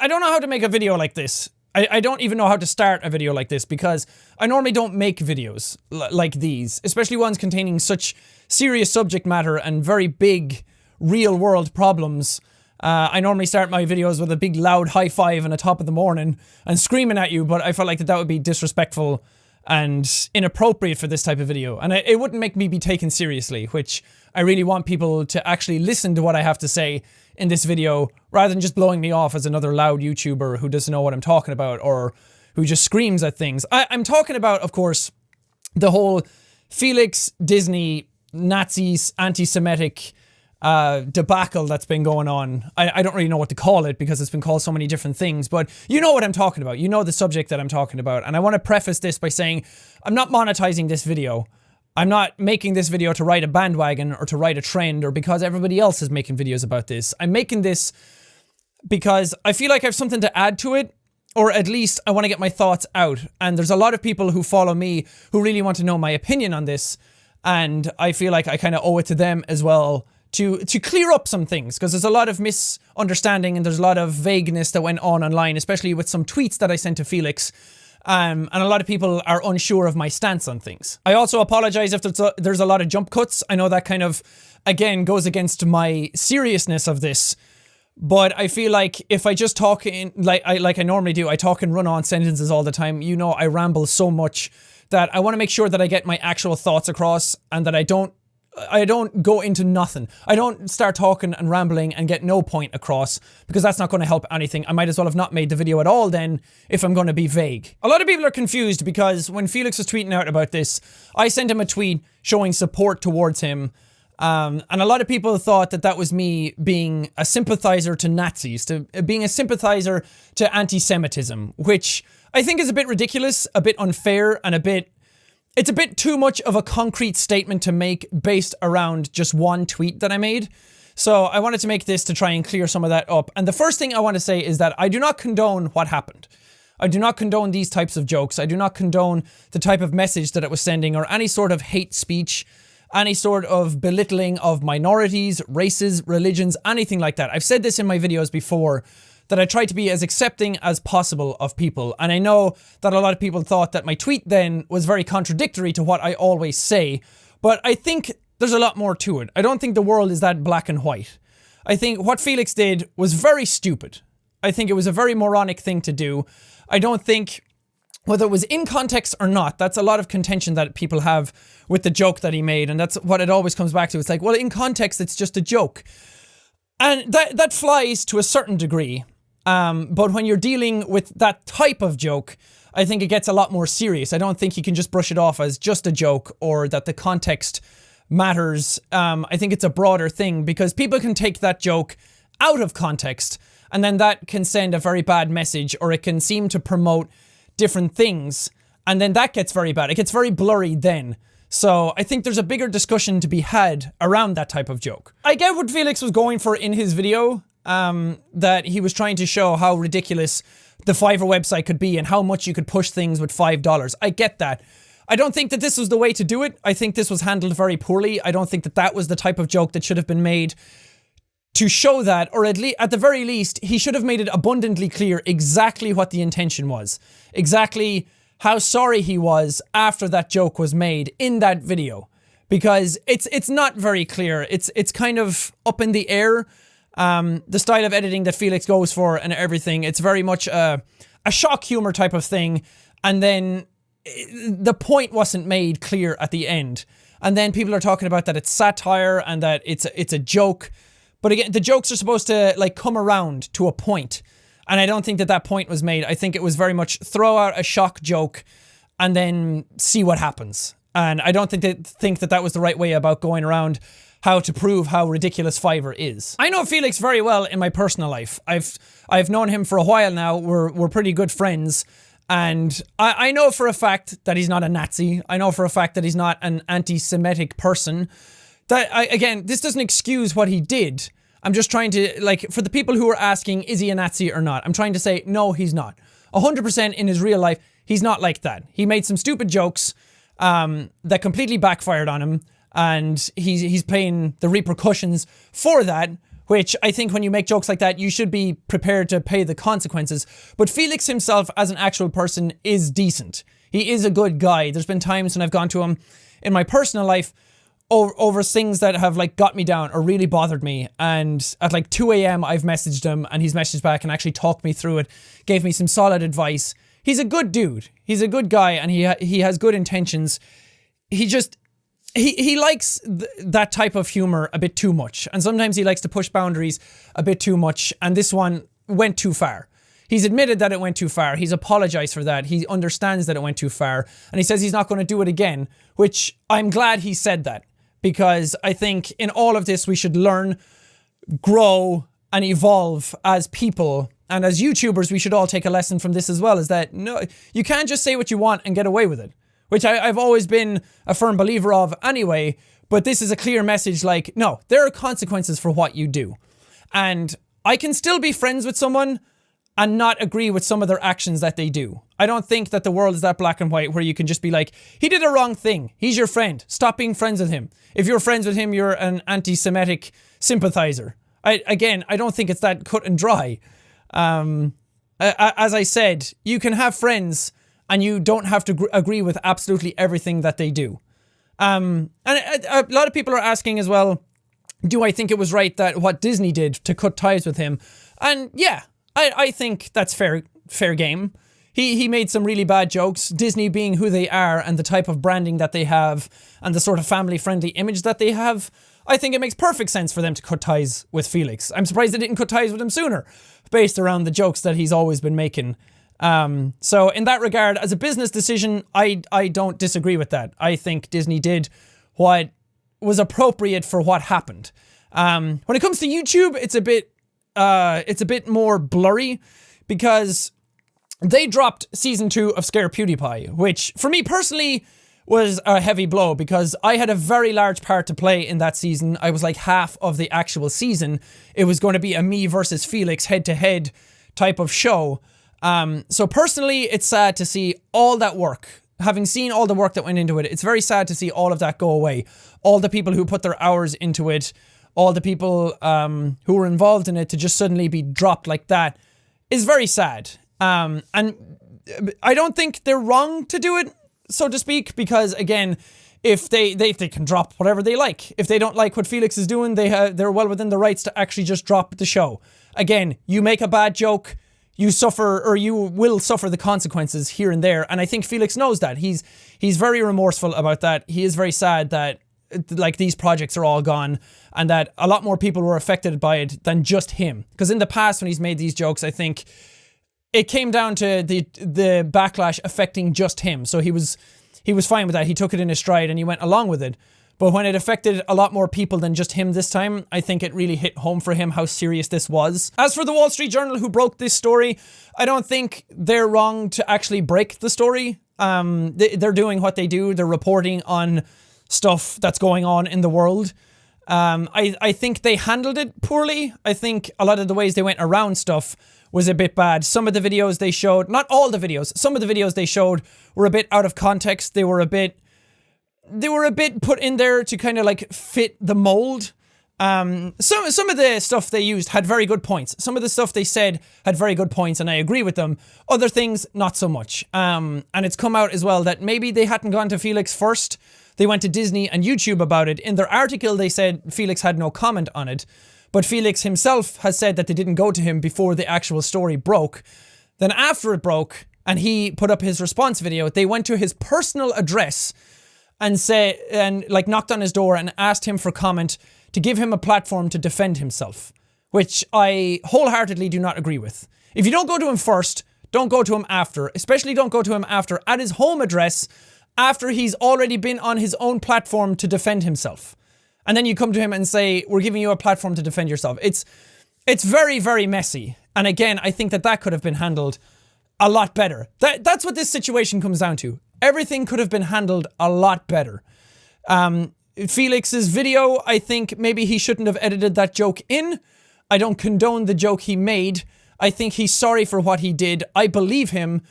I don't know how to make a video like this. I don't even know how to start a video like this because I normally don't make videos like these, especially ones containing such serious subject matter and very big real world problems. I normally start my videos with a big loud high five on the top of the morning and screaming at you, but I felt like that would be disrespectful and inappropriate for this type of video. And it wouldn't make me be taken seriously, which I really want people to actually listen to what I have to say in this video, rather than just blowing me off as another loud YouTuber who doesn't know what I'm talking about or who just screams at things. I'm talking about, of course, the whole Felix Disney Nazis anti-Semitic debacle that's been going on. I don't really know what to call it because it's been called so many different things, but you know what I'm talking about. You know the subject that I'm talking about. And I want to preface this by saying I'm not monetizing this video. I'm not making this video to ride a bandwagon or to ride a trend or because everybody else is making videos about this. I'm making this because I feel like I have something to add to it, or at least I want to get my thoughts out. And there's a lot of people who follow me who really want to know my opinion on this. And I feel like I kind of owe it to them as well to clear up some things, because there's a lot of misunderstanding and there's a lot of vagueness that went on online, especially with some tweets that I sent to Felix. And a lot of people are unsure of my stance on things. I also apologize if there's a lot of jump cuts. I know that kind of, again, goes against my seriousness of this. But I feel like if I just talk in, like I normally do, I talk in run-on sentences all the time. You know, I ramble so much that I want to make sure that I get my actual thoughts across and that I don't go into nothing. I don't start talking and rambling and get no point across, because that's not going to help anything. I might as well have not made the video at all then if I'm going to be vague. A lot of people are confused because when Felix was tweeting out about this, I sent him a tweet showing support towards him. And a lot of people thought that that was me being a sympathizer to Nazis, to being a sympathizer to anti-Semitism, which I think is a bit ridiculous, a bit unfair, and it's a bit too much of a concrete statement to make based around just one tweet that I made. So I wanted to make this to try and clear some of that up. And the first thing I want to say is that I do not condone what happened. I do not condone these types of jokes. I do not condone the type of message that it was sending or any sort of hate speech, any sort of belittling of minorities, races, religions, anything like that. I've said this in my videos before, that I try to be as accepting as possible of people. And I know that a lot of people thought that my tweet then was very contradictory to what I always say, but I think there's a lot more to it. I don't think the world is that black and white. I think what Felix did was very stupid. I think it was a very moronic thing to do. I don't think, whether it was in context or not, that's a lot of contention that people have with the joke that he made, and that's what it always comes back to. It's like, well, in context, it's just a joke. And that flies to a certain degree. But when you're dealing with that type of joke, I think it gets a lot more serious. I don't think you can just brush it off as just a joke or that the context matters. I think it's a broader thing, because people can take that joke out of context and then that can send a very bad message, or it can seem to promote different things. And then that gets very bad. It gets very blurry then. So I think there's a bigger discussion to be had around that type of joke. I get what Felix was going for in his video. That he was trying to show how ridiculous the Fiverr website could be and how much you could push things with $5. I get that. I don't think that this was the way to do it. I think this was handled very poorly. I don't think that that was the type of joke that should have been made to show that, or at the very least, he should have made it abundantly clear exactly what the intention was. Exactly how sorry he was after that joke was made in that video. Because it's not very clear. It's kind of up in the air. The style of editing that Felix goes for and everything, it's very much a shock humor type of thing, and then the point wasn't made clear at the end, and then people are talking about that it's satire and that it's a joke, but again, the jokes are supposed to like come around to a point, and I don't think that point was made. I think it was very much throw out a shock joke and then see what happens, and I don't think that was the right way about going around how to prove how ridiculous Fiverr is. I know Felix very well in my personal life. I've known him for a while now. We're pretty good friends. And I know for a fact that he's not a Nazi. I know for a fact that he's not an anti-Semitic person. Again, this doesn't excuse what he did. I'm just trying to, like, for the people who are asking, is he a Nazi or not? I'm trying to say, no, he's not. 100% in his real life, he's not like that. He made some stupid jokes that completely backfired on him. And he's paying the repercussions for that. which I think when you make jokes like that, you should be prepared to pay the consequences. But Felix himself as an actual person is decent. He is a good guy. There's been times when I've gone to him in my personal life over things that have like got me down or really bothered me, and at like 2 a.m. I've messaged him and he's messaged back and actually talked me through it, gave me some solid advice. He's a good dude. He's a good guy, and he has good intentions. He just he likes that type of humor a bit too much, and sometimes he likes to push boundaries a bit too much, and this one went too far. He's admitted that it went too far. He's apologized for that. He understands that it went too far, and he says he's not going to do it again, which I'm glad he said that. Because I think in all of this, we should learn, grow, and evolve as people. And as YouTubers, we should all take a lesson from this as well, is that no, you can't just say what you want and get away with it. Which I've always been a firm believer of anyway, but this is a clear message like, no, there are consequences for what you do. And I can still be friends with someone and not agree with some of their actions that they do. I don't think that the world is that black and white where you can just be like, he did a wrong thing. He's your friend. Stop being friends with him. If you're friends with him, you're an anti-Semitic sympathizer. I don't think it's that cut and dry. As I said, you can have friends and you don't have to agree with absolutely everything that they do. And a lot of people are asking as well, do I think it was right that what Disney did to cut ties with him? And yeah, I think that's fair game. He made some really bad jokes. Disney being who they are and the type of branding that they have and the sort of family-friendly image that they have, I think it makes perfect sense for them to cut ties with Felix. I'm surprised they didn't cut ties with him sooner, based around the jokes that he's always been making. So in that regard, as a business decision, I don't disagree with that. I think Disney did what was appropriate for what happened. When it comes to YouTube, it's a bit more blurry because they dropped season 2 of Scare PewDiePie, which for me personally was a heavy blow because I had a very large part to play in that season. I was like half of the actual season. It was going to be a me versus Felix head-to-head type of show. So personally, it's sad to see all that work. Having seen all the work that went into it, it's very sad to see all of that go away. All the people who put their hours into it, all the people who were involved in it to just suddenly be dropped like that is very sad. And I don't think they're wrong to do it, so to speak, because again, if they can drop whatever they like. If they don't like what Felix is doing, they're well within the rights to actually just drop the show. Again, you make a bad joke, you suffer, or you will suffer the consequences here and there. And I think Felix knows that. He's very remorseful about that. He is very sad that like these projects are all gone and that a lot more people were affected by it than just him. Because in the past when he's made these jokes, I think it came down to the backlash affecting just him. So he was fine with that. He took it in his stride and he went along with it. But when it affected a lot more people than just him this time, I think it really hit home for him how serious this was. As for the Wall Street Journal who broke this story, I don't think they're wrong to actually break the story. They're doing what they do. They're reporting on stuff that's going on in the world. I think they handled it poorly. I think a lot of the ways they went around stuff was a bit bad. Some of the videos they showed, not all the videos, some of the videos they showed were a bit out of context. They were a bit put in there to kind of like fit the mold. Some of the stuff they used had very good points. Some of the stuff they said had very good points and I agree with them. Other things, not so much. And it's come out as well that maybe they hadn't gone to Felix first. They went to Disney and YouTube about it. In their article, they said Felix had no comment on it. But Felix himself has said that they didn't go to him before the actual story broke. Then after it broke and he put up his response video, they went to his personal address and knocked on his door and asked him for comment to give him a platform to defend himself, which I wholeheartedly do not agree with. If you don't go to him first, don't go to him after. Especially don't go to him after at his home address after he's already been on his own platform to defend himself. And then you come to him and say, we're giving you a platform to defend yourself. It's very, very messy. And again, I think that could have been handled a lot better. That's what this situation comes down to. Everything could have been handled a lot better. Felix's video, I think maybe he shouldn't have edited that joke in. I don't condone the joke he made. I think he's sorry for what he did. I believe him.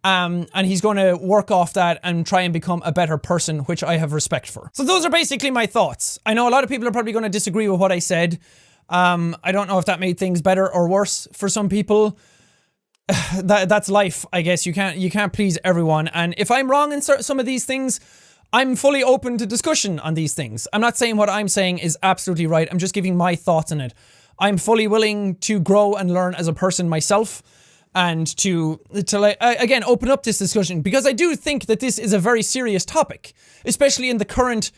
And he's going to work off that and try and become a better person, which I have respect for. So those are basically my thoughts. I know a lot of people are probably going to disagree with what I said. I don't know if that made things better or worse for some people. That's life, I guess. You can't please everyone. And if I'm wrong in some of these things, I'm fully open to discussion on these things. I'm not saying what I'm saying is absolutely right. I'm just giving my thoughts on it. I'm fully willing to grow and learn as a person myself, and to like, again, open up this discussion, because I do think that this is a very serious topic, especially in the current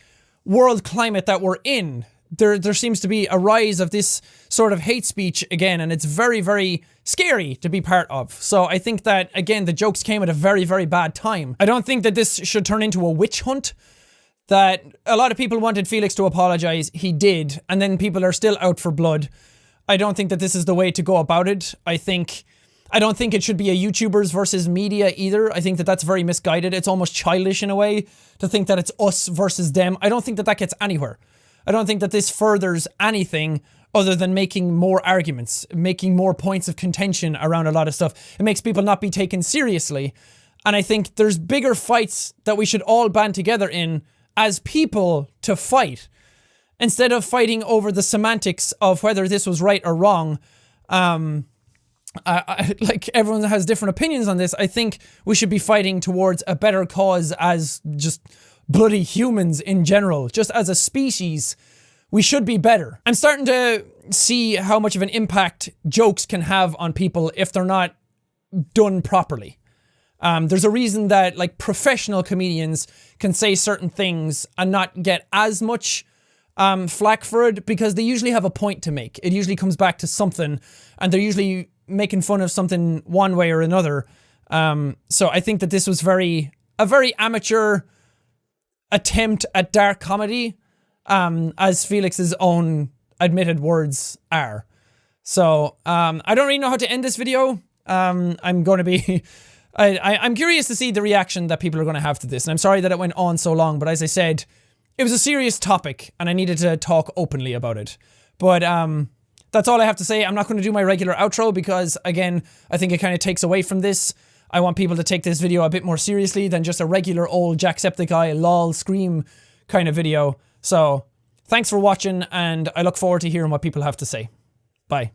world climate that we're in. There seems to be a rise of this sort of hate speech again, and it's very, very scary to be part of. So I think that, again, the jokes came at a very, very bad time. I don't think that this should turn into a witch hunt, that a lot of people wanted Felix to apologize. He did, and then people are still out for blood. I don't think that this is the way to go about it. I don't think it should be a YouTubers versus media either. I think that that's very misguided. It's almost childish in a way to think that it's us versus them. I don't think that that gets anywhere. I don't think that this furthers anything other than making more arguments, making more points of contention around a lot of stuff. It makes people not be taken seriously. And I think there's bigger fights that we should all band together in as people to fight, instead of fighting over the semantics of whether this was right or wrong. Like, everyone has different opinions on this. I think we should be fighting towards a better cause as just bloody humans in general. Just as a species, we should be better. I'm starting to see how much of an impact jokes can have on people if they're not done properly. There's a reason that, like, professional comedians can say certain things and not get as much flack for it, because they usually have a point to make. It usually comes back to something, and they're usually making fun of something one way or another. So I think that this was a very amateur attempt at dark comedy, as Felix's own admitted words are. So I don't really know how to end this video. I'm going to be... I'm curious to see the reaction that people are going to have to this, and I'm sorry that it went on so long, but as I said, it was a serious topic, and I needed to talk openly about it. But that's all I have to say. I'm not going to do my regular outro because, again, I think it kind of takes away from this. I want people to take this video a bit more seriously than just a regular old JackSepticEye lol scream kind of video. So, thanks for watching, and I look forward to hearing what people have to say. Bye.